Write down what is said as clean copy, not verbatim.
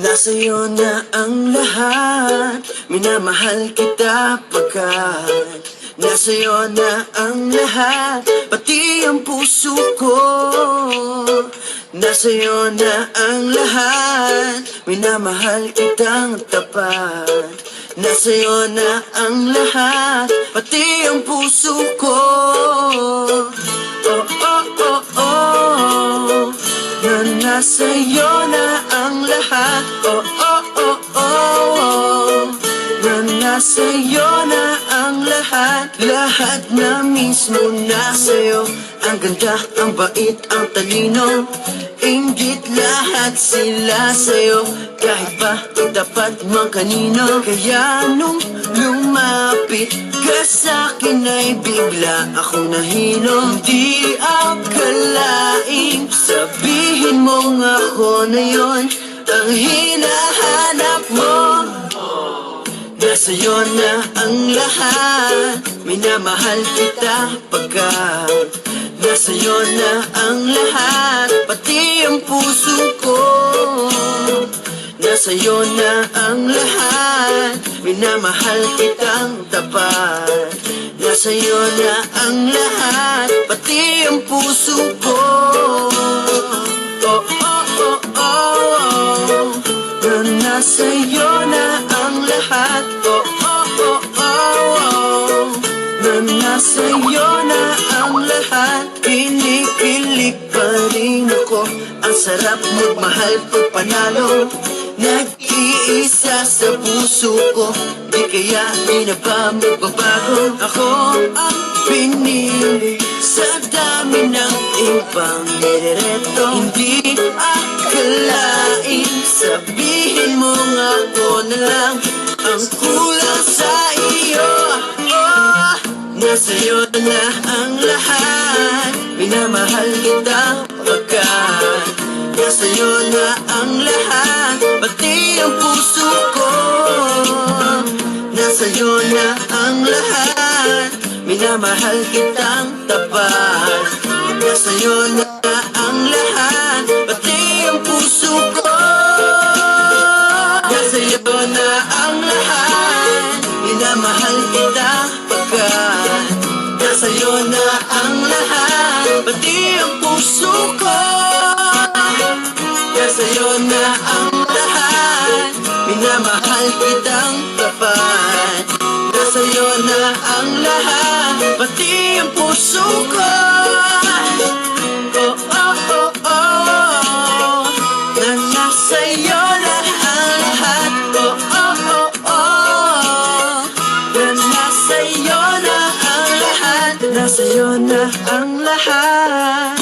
Nasa'yo na ang lahat, minamahal kita pagkat nasa'yo na ang lahat, pati ang puso ko. Nasa'yo na ang lahat, minamahal kitang tapat. Nasa'yo na ang lahat, pati ang puso ko. Oh, oh, oh, oh, na nasa'yo na ang lahat. Oh, oh, oh, oh, na nasa'yo na ang lahat. Lahat na mismo nasa'yo. Ang ganda, ang bait, ang talino, inggit lahat sila sa'yo. Kahit ba itapat mang kanino. Kaya nung lumapit ka sa'kin ay bigla akong nahilo. Di akalaing sabihin mong ako na yon ang hinahanap mo. Nasa'yo na ang lahat, minamahal kita pagkat nasa'yo na ang lahat, pati ang puso ko. Nasa'yo na ang lahat, minamahal kitang tapat. Nasa'yo na ang lahat, pati ang puso ko. Oh, oh, oh, oh, na nasa'yo na ang lahat. Oh, oh, oh, oh, na nasa'yo na ang lahat. Pinipilig pa rin ako, ang sarap magmahal pag panalo. Nag-iisa sa puso ko, di kaya di na ba magbabago. Ako ang pinili sa dami ng ibang nirereto. Hindi akalain sabihin mo nga ako na lang ang kulang sa iyo. Oh, nasa'yo na ang lahat, minamahal kita pagkat nasa'yo na ang lahat, pati ang puso ko. Nasa'yo na ang lahat, minamahal kitang tapat. Nasa'yo na ang lahat, pati ang puso ko. Nasa'yo na ang lahat, minamahal kita pagkat nasa'yo na ang lahat, pati ang puso ko. Nasa'yo na ang lahat, minamahal kitang tapat. Nasa'yo na ang lahat, pati ang puso ko. Oh, oh, oh, oh, na nasa'yo na ang lahat. Oh, oh, oh, oh, na nasa'yo na ang lahat. Nasa'yo na ang lahat.